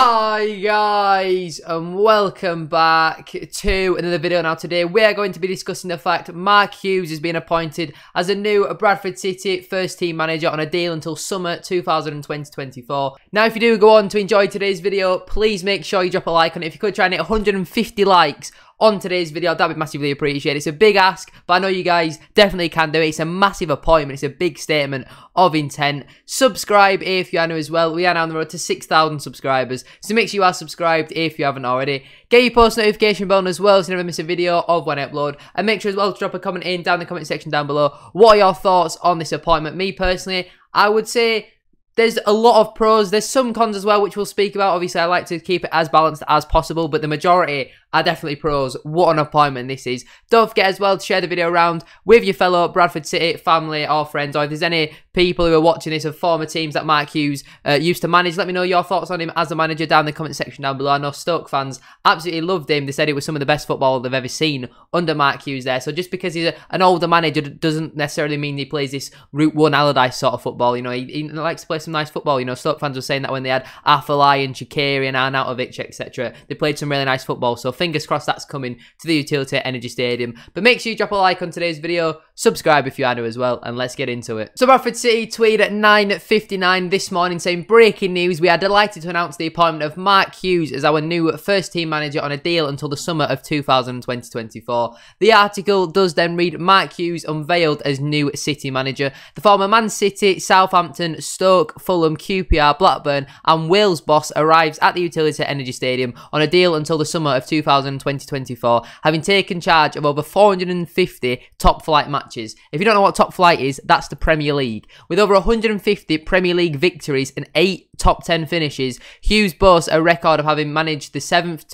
Hi guys, and welcome back to another video. Now today we are going to be discussing the fact Mark Hughes has been appointed as a new Bradford City first team manager on a deal until summer 2020-24. Now if you do go on to enjoy today's video, please make sure you drop a like on it. If you could try and hit 150 likes on today's video, that'd be massively appreciated. It's a big ask, but I know you guys definitely can do it. It's a massive appointment. It's a big statement of intent. Subscribe if you are new as well. We are now on the road to 6,000 subscribers, so make sure you are subscribed if you haven't already. Get your post notification bell on as well so you never miss a video of when I upload. And make sure as well to drop a comment down in the comment section down below. What are your thoughts on this appointment? Me personally, I would say there's a lot of pros. There's some cons as well, which we'll speak about. Obviously, I like to keep it as balanced as possible, but the majority are definitely pros. What an appointment this is. Don't forget as well to share the video around with your fellow Bradford City family or friends, or if there's any people who are watching this of former teams that Mark Hughes used to manage, let me know your thoughts on him as a manager down in the comment section down below. I know Stoke fans absolutely loved him. They said it was some of the best football they've ever seen under Mark Hughes there. So just because he's an older manager doesn't necessarily mean he plays this Route 1 Allardyce sort of football. You know, he likes to play some nice football. You know, Stoke fans were saying that when they had Afellay and Shaqiri and Arnautovic, etc. They played some really nice football. So fingers crossed that's coming to the Utility Energy Stadium. But make sure you drop a like on today's video, subscribe if you are new as well, and let's get into it. So Bradford City tweeted at 9:59 this morning saying, breaking news, we are delighted to announce the appointment of Mark Hughes as our new first team manager on a deal until the summer of 2020-24. The article does then read, Mark Hughes unveiled as new City manager. The former Man City, Southampton, Stoke, Fulham, QPR, Blackburn and Wales boss arrives at the Utility Energy Stadium on a deal until the summer of 2020-24, having taken charge of over 450 top flight matches. If you don't know what top flight is, that's the Premier League. With over 150 Premier League victories and 8 top 10 finishes, Hughes boasts a record of having managed the seventh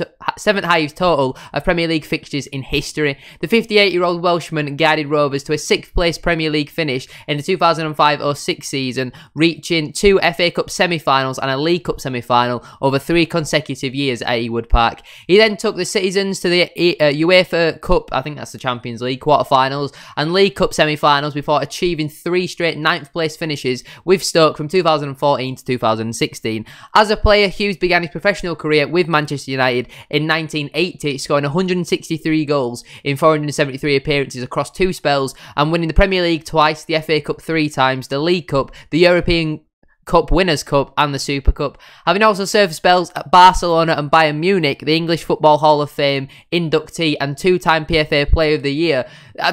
highest total of Premier League fixtures in history. The 58-year-old Welshman guided Rovers to a 6th place Premier League finish in the 2005-06 season, reaching 2 FA Cup semi-finals and a League Cup semi-final over 3 consecutive years at Ewood Park. He then took the Citizens to the UEFA Cup, I think that's the Champions League, quarter-finals and League Cup semi-finals before achieving 3 straight 9th place finishes with Stoke from 2014 to 2016. As a player, Hughes began his professional career with Manchester United in 1980, scoring 163 goals in 473 appearances across 2 spells and winning the Premier League twice, the FA Cup 3 times, the League Cup, the European Cup, Winners' Cup and the Super Cup. Having also served spells at Barcelona and Bayern Munich, the English Football Hall of Fame inductee and 2-time PFA Player of the Year.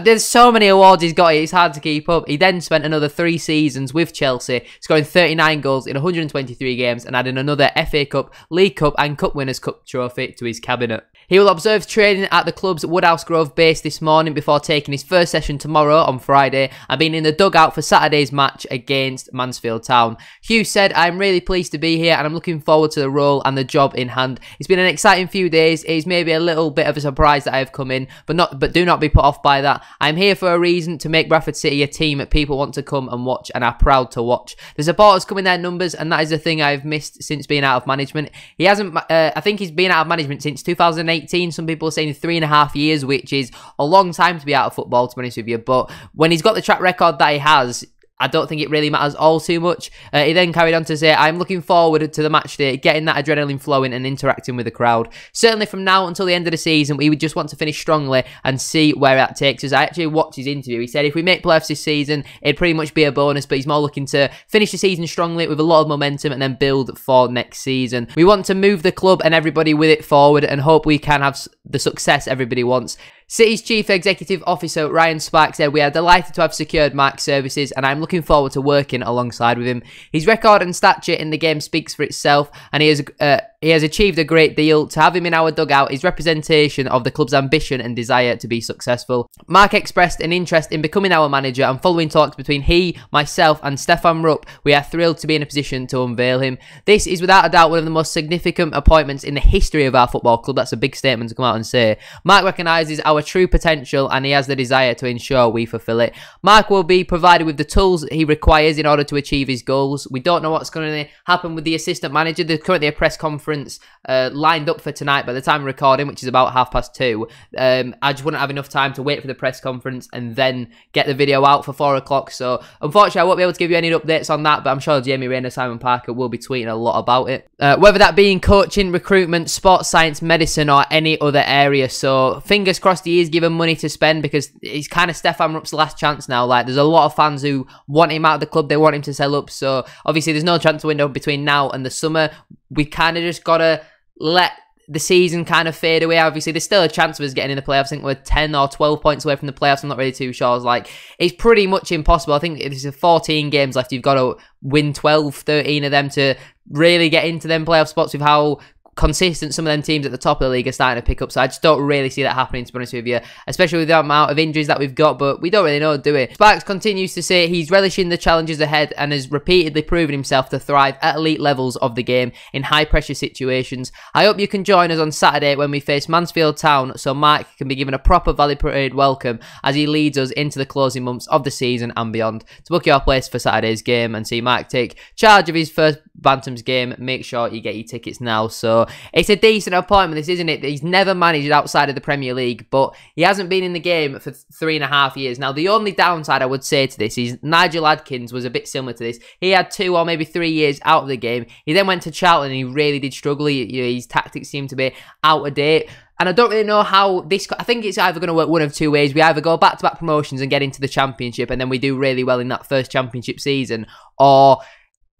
There's so many awards he's got, it's hard to keep up. He then spent another 3 seasons with Chelsea, scoring 39 goals in 123 games and adding another FA Cup, League Cup and Cup Winners' Cup trophy to his cabinet. He will observe training at the club's Woodhouse Grove base this morning before taking his first session tomorrow on Friday and being in the dugout for Saturday's match against Mansfield Town. Hughes said, I'm really pleased to be here and I'm looking forward to the role and the job in hand. It's been an exciting few days. It's maybe a little bit of a surprise that I have come in, but do not be put off by that. I'm here for a reason, to make Bradford City a team that people want to come and watch and are proud to watch. The supporters come in their numbers and that is the thing I've missed since being out of management. He hasn't, I think he's been out of management since 2018. Some people are saying 3.5 years, which is a long time to be out of football, to be honest with you. But when he's got the track record that he has, I don't think it really matters all too much. He then carried on to say, I'm looking forward to the match day, getting that adrenaline flowing and interacting with the crowd. Certainly from now until the end of the season, we would just want to finish strongly and see where that takes us. I actually watched his interview. He said if we make playoffs this season, it'd pretty much be a bonus, but he's more looking to finish the season strongly with a lot of momentum and then build for next season. We want to move the club and everybody with it forward and hope we can have the success everybody wants. City's Chief Executive Officer Ryan Sparks said, we are delighted to have secured Mark's services and I'm looking forward to working alongside with him. His record and stature in the game speaks for itself and he has achieved a great deal. To have him in our dugout is representation of the club's ambition and desire to be successful. Mark expressed an interest in becoming our manager and following talks between he, myself and Stefan Rupp, we are thrilled to be in a position to unveil him. This is without a doubt one of the most significant appointments in the history of our football club. That's a big statement to come out and say. Mark recognises our true potential and he has the desire to ensure we fulfill it. Mark will be provided with the tools he requires in order to achieve his goals. We don't know what's going to happen with the assistant manager. There's currently a press conference conference lined up for tonight by the time of recording, which is about 2:30. I just wouldn't have enough time to wait for the press conference and then get the video out for 4 o'clock. So unfortunately, I won't be able to give you any updates on that, but I'm sure Jamie Rayner, Simon Parker will be tweeting a lot about it. Whether that be in coaching, recruitment, sports science, medicine, or any other area. So fingers crossed he is given money to spend, because he's kind of Stefan Rupp's last chance now. Like, there's a lot of fans who want him out of the club, they want him to sell up. So obviously there's no transfer window between now and the summer. We kind of just gotta let the season kind of fade away. Obviously there's still a chance of us getting in the playoffs. I think we're 10 or 12 points away from the playoffs. I'm not really too sure. It's pretty much impossible. I think there's 14 games left. You've got to win 12, 13 of them to really get into them playoff spots, with how consistent some of them teams at the top of the league are starting to pick up. So I just don't really see that happening, to be honest with you, especially with the amount of injuries that we've got, but we don't really know, do we? Sparks continues to say he's relishing the challenges ahead and has repeatedly proven himself to thrive at elite levels of the game in high pressure situations. I hope you can join us on Saturday when we face Mansfield Town, so Mark can be given a proper Valley Parade welcome as he leads us into the closing months of the season and beyond. To book your place for Saturday's game and see Mark take charge of his first Bantams game, make sure you get your tickets now. So it's a decent appointment, this, isn't it? He's never managed outside of the Premier League, but he hasn't been in the game for 3.5 years. Now, the only downside I would say to this is Nigel Adkins was a bit similar to this. He had 2 or maybe 3 years out of the game. He then went to Charlton and he really did struggle. His tactics seemed to be out of date. And I don't really know how this... I think it's either going to work one of 2 ways. We either go back-to-back promotions and get into the Championship, and then we do really well in that first Championship season, or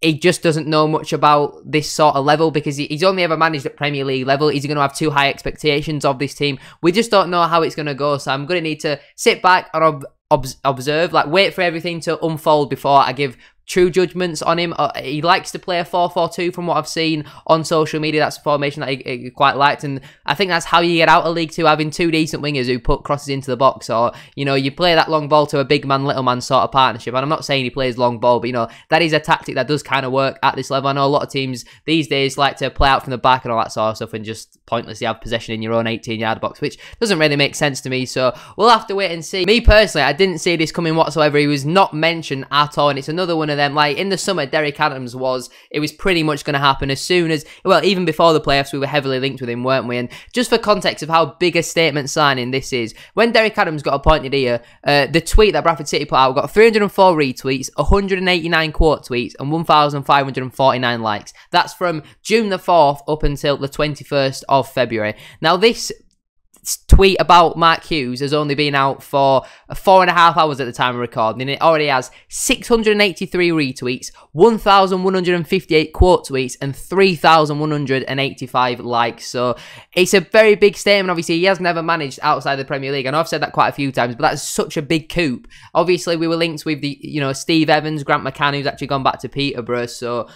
he just doesn't know much about this sort of level, because he's only ever managed at Premier League level. Is he going to have too high expectations of this team? We just don't know how it's going to go. So I'm going to need to sit back and observe, like wait for everything to unfold before I give true judgments on him. He likes to play a 4-4-2 from what I've seen on social media. That's a formation that he quite liked, and I think that's how you get out of League 2, having 2 decent wingers who put crosses into the box, or you play that long ball to a big man little man sort of partnership. And I'm not saying he plays long ball, but that is a tactic that does kind of work at this level. I know a lot of teams these days like to play out from the back and all that sort of stuff and just pointlessly have possession in your own 18-yard box, which doesn't really make sense to me. So we'll have to wait and see. Me personally, I didn't see this coming whatsoever. He was not mentioned at all, and it's another one of them. Like in the summer, Derek Adams it was pretty much going to happen as soon as, well, even before the playoffs, we were heavily linked with him, weren't we? And just for context of how big a statement signing this is, when Derek Adams got appointed here, the tweet that Bradford City put out got 304 retweets, 189 quote tweets, and 1,549 likes. That's from June the 4th up until the 21st of February. Now, this tweet about Mark Hughes has only been out for 4.5 hours at the time of recording, and it already has 683 retweets, 1,158 quote tweets, and 3,185 likes. So it's a very big statement. Obviously, he has never managed outside the Premier League. I know I've said that quite a few times, but that's such a big coup. Obviously, we were linked with the Steve Evans, Grant McCann, who's actually gone back to Peterborough. So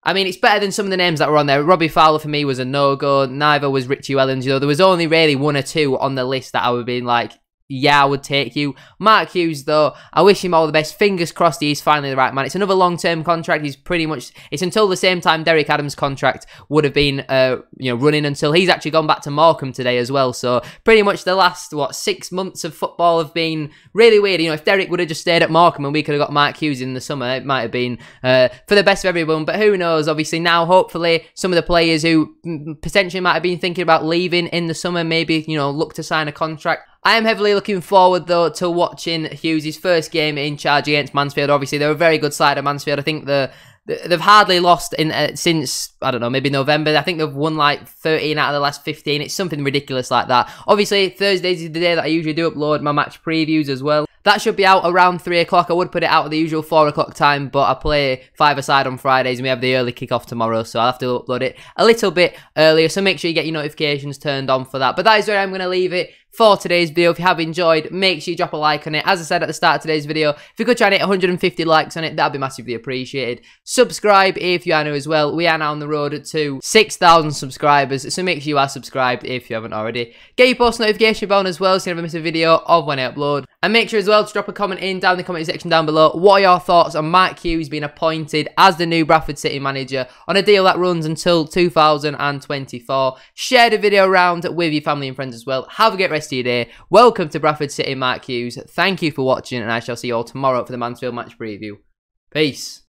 I mean, it's better than some of the names that were on there. Robbie Fowler for me was a no-go. Neither was Richie Wellens. There was only really 1 or 2 on the list that I would be like, yeah, I would take you. Mark Hughes, though, I wish him all the best. Fingers crossed he's finally the right man. It's another long-term contract. He's pretty much... It's until the same time Derek Adams' contract would have been, running until he's actually gone back to Morecambe today as well. So pretty much the last, 6 months of football have been really weird. If Derek would have just stayed at Morecambe and we could have got Mark Hughes in the summer, it might have been for the best of everyone. But who knows? Obviously now, hopefully, some of the players who potentially might have been thinking about leaving in the summer, maybe, look to sign a contract. I am heavily looking forward, though, to watching Hughes' first game in charge against Mansfield. Obviously, they're a very good side of Mansfield. I think they've hardly lost since, I don't know, maybe November. I think they've won like 13 out of the last 15. It's something ridiculous like that. Obviously, Thursdays is the day that I usually do upload my match previews as well. That should be out around 3 o'clock. I would put it out at the usual 4 o'clock time, but I play 5-a-side on Fridays and we have the early kickoff tomorrow, so I'll have to upload it a little bit earlier, so make sure you get your notifications turned on for that. But that is where I'm going to leave it for today's video. If you have enjoyed, make sure you drop a like on it. As I said at the start of today's video, if you could try and hit 150 likes on it, that'd be massively appreciated. Subscribe if you are new as well. We are now on the road to 6,000 subscribers, so make sure you are subscribed if you haven't already. Get your post notification bell on as well, so you never miss a video of when I upload. And make sure as well to drop a comment down in the comment section down below. What are your thoughts on Mark Hughes being appointed as the new Bradford City manager on a deal that runs until 2024? Share the video around with your family and friends as well. Have a great rest of your day. Welcome to Bradford City, Mark Hughes. Thank you for watching, and I shall see you all tomorrow for the Mansfield match preview. Peace.